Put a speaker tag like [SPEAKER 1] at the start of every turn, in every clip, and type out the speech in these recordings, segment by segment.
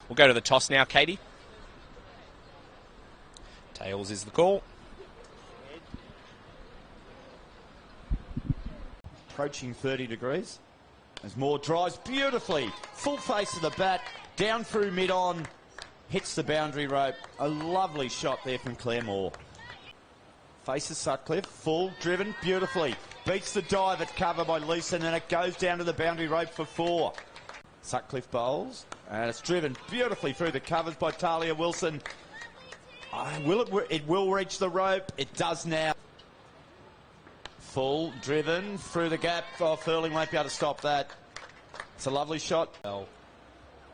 [SPEAKER 1] We'll go to the toss now, Katie. Tails is the call.
[SPEAKER 2] Approaching 30 degrees. As Moore drives beautifully. Full face of the bat. Down through mid-on. Hits the boundary rope. A lovely shot there from Claire Moore. Faces Sutcliffe. Full, driven beautifully. Beats the dive at cover by Leeson, and it goes down to the boundary rope for 4. Sutcliffe bowls. And it's driven beautifully through the covers by Talia Wilson. It will reach the rope. It does now. Full, driven through the gap. Oh, Furling won't be able to stop that. It's a lovely shot.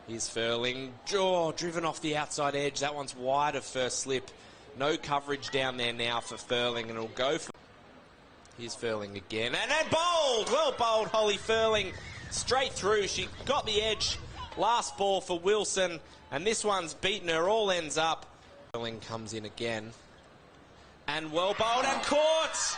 [SPEAKER 1] Here's Furling. Driven off the outside edge. That one's wide of first slip. No coverage down there now for Furling, and it'll go for... Here's Furling again. And then bowled! Well bowled, Holly Furling. Straight through. She got the edge. Last ball for Wilson. And this one's beaten her. All ends up. Furling comes in again. And well bowled and caught!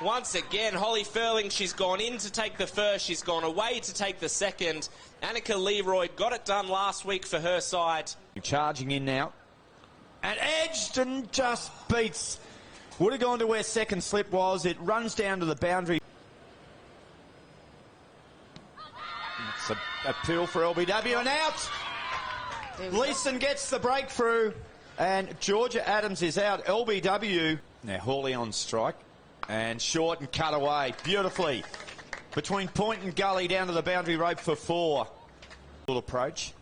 [SPEAKER 1] Once again, Holly Furling, she's gone in to take the first, she's gone away to take the second. Annika Leroy got it done last week for her side.
[SPEAKER 2] Charging in now. And edged and just beats. Would have gone to where second slip was. It runs down to the boundary. It's a appeal for LBW and out. Leeson gets the breakthrough. And Georgia Adams is out. LBW. Now Hawley on strike. And short and cut away beautifully. Between point and gully down to the boundary rope for 4. Little approach.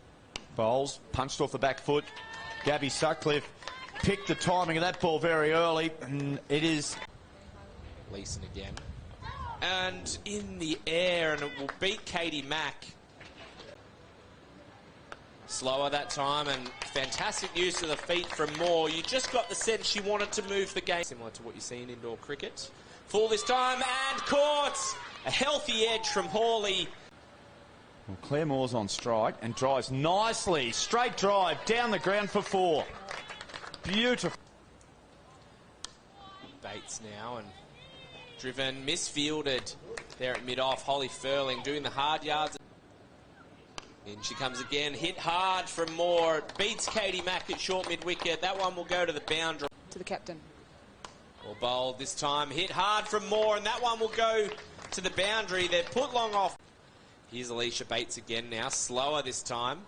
[SPEAKER 2] Bowls. Punched off the back foot. Gabby Sutcliffe picked the timing of that ball very early. And it is...
[SPEAKER 1] Leeson again. And in the air, and it will beat Katie Mack. Slower that time, and fantastic use of the feet from Moore. You just got the sense she wanted to move the game. Similar to what you see in indoor cricket. Full this time, and caught! A healthy edge from Hawley.
[SPEAKER 2] Well, Claire Moore's on strike and drives nicely. Straight drive, down the ground for 4. Beautiful.
[SPEAKER 1] Bates now, and driven, misfielded there at mid-off. Holly Furling doing the hard yards. In she comes again, hit hard from Moore. Beats Katie Mack at short mid-wicket. That one will go to the boundary.
[SPEAKER 3] To the captain.
[SPEAKER 1] Well bowled this time. Hit hard from Moore, and that one will go to the boundary. They're put long off. Here's Alicia Bates again now. Slower this time.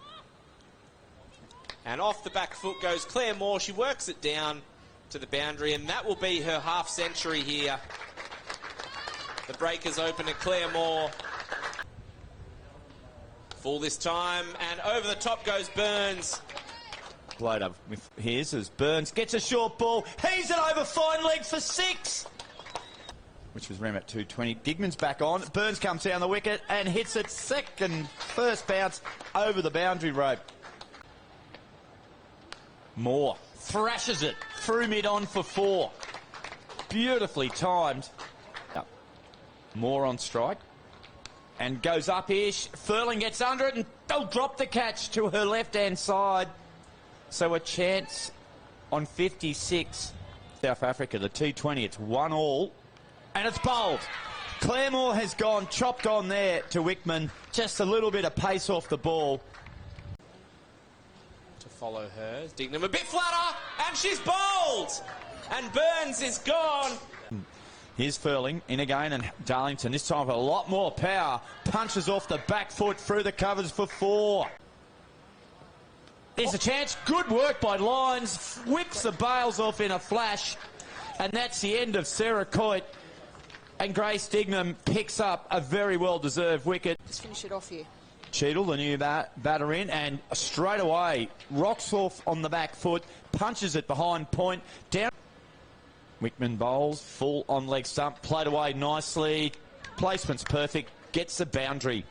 [SPEAKER 1] And off the back foot goes Claire Moore. She works it down to the boundary, and that will be her half century here. The breakers open at Claire Moore. Full this time, and over the top goes Burns.
[SPEAKER 2] Load up with his as Burns gets a short ball. He's it over fine leg for 6. Which was Rem at 220. Digman's back on. Burns comes down the wicket and hits it first bounce over the boundary rope. Moore thrashes it through mid-on for 4. Beautifully timed. Moore on strike. And goes up-ish. Furling gets under it and they'll drop the catch to her left-hand side. So a chance on 56. South Africa, the T20, it's 1-1. And it's bowled. Claire Moore has gone, chopped on there to Wickman. Just a little bit of pace off the ball.
[SPEAKER 1] To follow her, Dignam a bit flatter, and she's bowled! And Burns is gone.
[SPEAKER 2] Here's Furling in again, and Darlington this time with a lot more power. Punches off the back foot through the covers for 4. There's a chance. Good work by Lyons. Whips the bails off in a flash. And that's the end of Sarah Coit. And Grace Dignam picks up a very well-deserved wicket.
[SPEAKER 3] Just finish it off here.
[SPEAKER 2] Cheadle, the new batter in, and straight away rocks off on the back foot, punches it behind point, down. Wickman bowls, full on leg stump, played away nicely. Placement's perfect, gets the boundary.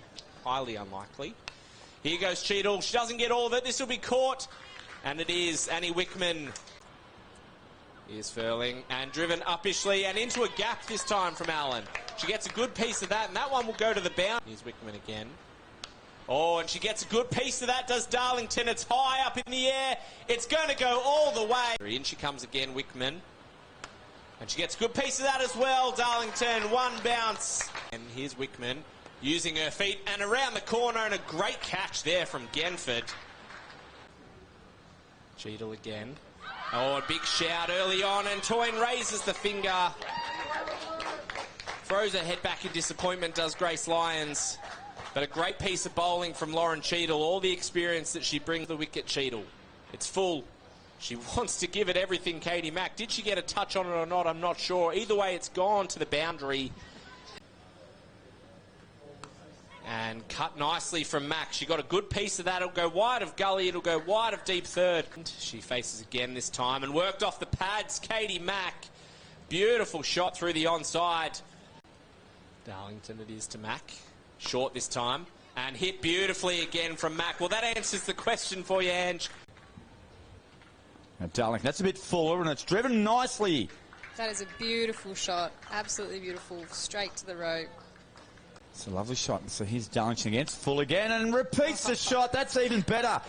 [SPEAKER 1] Highly unlikely. Here goes Cheadle. She doesn't get all of it. This will be caught. And it is Annie Wickman. Here's Furling, and driven uppishly and into a gap this time from Allen. She gets a good piece of that, and that one will go to the boundary. Here's Wickman again. Oh, and she gets a good piece of that, does Darlington. It's high up in the air. It's going to go all the way. In she comes again, Wickman. And she gets a good piece of that as well, Darlington. One bounce. And here's Wickman using her feet and around the corner, and a great catch there from Genford. Cheadle again. Oh, a big shout early on, and Toyne raises the finger. Throws her head back in disappointment, does Grace Lyons. But a great piece of bowling from Lauren Cheadle. All the experience that she brings to the wicket, Cheadle. It's full. She wants to give it everything, Katie Mack. Did she get a touch on it or not? I'm not sure. Either way, it's gone to the boundary. And cut nicely from Mack. She got a good piece of that. It'll go wide of gully. It'll go wide of deep third. She faces again this time and worked off the pads. Katie Mack. Beautiful shot through the onside. Darlington it is to Mack. Short this time. And hit beautifully again from Mack. Well, that answers the question for you, Ange.
[SPEAKER 2] Now, Darlington, that's a bit fuller, and it's driven nicely.
[SPEAKER 3] That is a beautiful shot. Absolutely beautiful. Straight to the rope.
[SPEAKER 2] It's a lovely shot. So here's Darlington again. It's full again and repeats the shot. That's even better.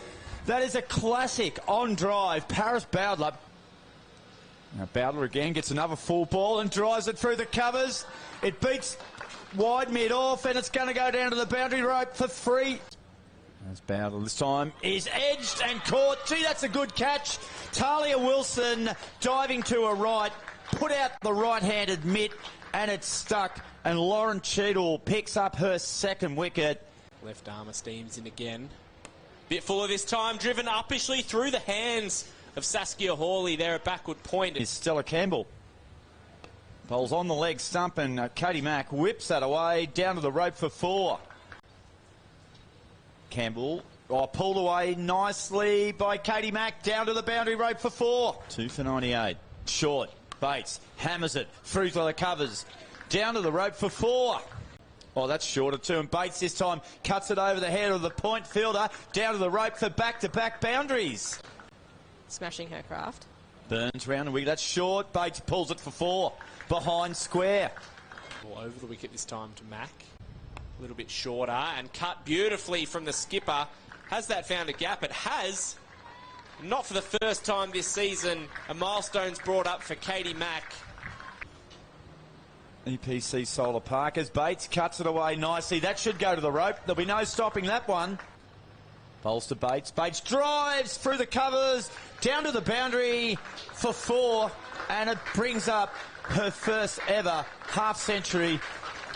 [SPEAKER 2] That is a classic on drive. Paris Bowdler. Now Bowdler again gets another full ball and drives it through the covers. It beats wide mid-off, and it's going to go down to the boundary rope for 3. As Bowdler this time is edged and caught. Gee, that's a good catch. Talia Wilson diving to her right, put out the right-handed mitt, and it's stuck. And Lauren Cheadle picks up her second wicket.
[SPEAKER 1] Left armour steams in again. Bit fuller this time, driven uppishly through the hands of Saskia Hawley there at backward point.
[SPEAKER 2] Is Stella Campbell. Bowls on the leg stump, and Katie Mack whips that away down to the rope for 4. Campbell pulled away nicely by Katie Mack down to the boundary rope for 4. 2 for 98. Short. Bates hammers it through to the covers. Down to the rope for 4. Oh, that's shorter too. And Bates this time cuts it over the head of the point fielder. Down to the rope for back-to-back boundaries.
[SPEAKER 3] Smashing her craft.
[SPEAKER 2] Burns round the wicket. That's short. Bates pulls it for 4. Behind square.
[SPEAKER 1] All over the wicket this time to Mack. A little bit shorter and cut beautifully from the skipper. Has that found a gap? It has. Not for the first time this season. A milestone's brought up for Katie Mack.
[SPEAKER 2] EPC Solar Park as Bates cuts it away nicely. That should go to the rope. There'll be no stopping that one. Bowls to Bates. Bates drives through the covers, down to the boundary for 4, and it brings up her first ever half-century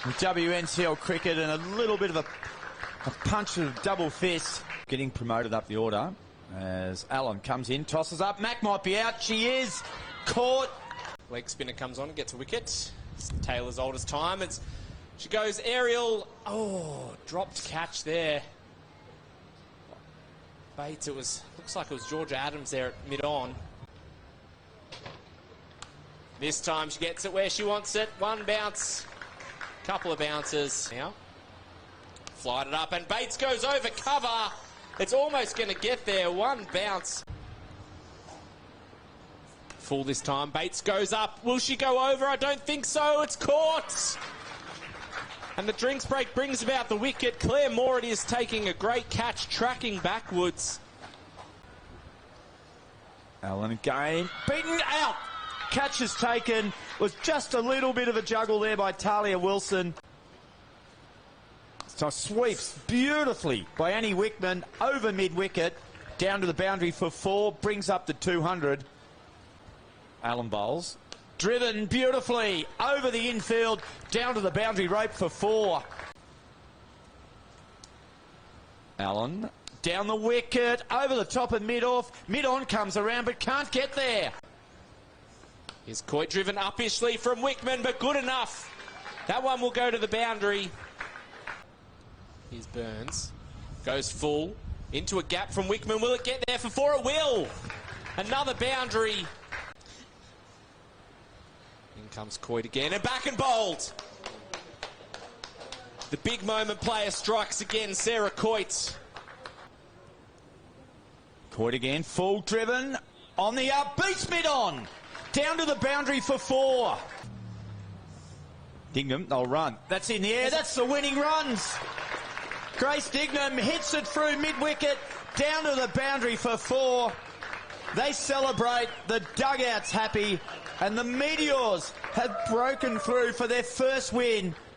[SPEAKER 2] with WNCL cricket, and a little bit of a punch of double fist. Getting promoted up the order as Allen comes in, tosses up. Mack might be out. She is caught.
[SPEAKER 1] Leg spinner comes on and gets a wicket. It's Taylor's oldest time. She goes aerial. Oh, dropped catch there. Bates, looks like it was Georgia Adams there at mid-on. This time she gets it where she wants it. One bounce, couple of bounces. Now, flied it up and Bates goes over cover. It's almost going to get there. One bounce. Full this time. Bates goes up. Will she go over? I don't think so. It's caught. And the drinks break brings about the wicket. Claire Moore it is taking a great catch, tracking backwards.
[SPEAKER 2] Allen again. Beaten out. Catch is taken. Was just a little bit of a juggle there by Talia Wilson. So sweeps beautifully by Annie Wickman over mid-wicket. Down to the boundary for 4. Brings up to 200. Allen bowls. Driven beautifully over the infield, down to the boundary rope for 4. Allen down the wicket, over the top of mid-off. Mid-on comes around but can't get there.
[SPEAKER 1] Here's Coit driven uppishly from Wickman, but good enough. That one will go to the boundary. Here's Burns. Goes full into a gap from Wickman. Will it get there for 4? It will. Another boundary. In comes Coit again, and back and bowled. The big moment player strikes again, Sarah Coit.
[SPEAKER 2] Coit again, full driven, on the up, beats mid-on. Down to the boundary for 4. Dignam, they'll run. That's in the air, that's the winning runs. Grace Dignam hits it through mid-wicket, down to the boundary for 4. They celebrate, the dugout's happy, and the Meteors have broken through for their first win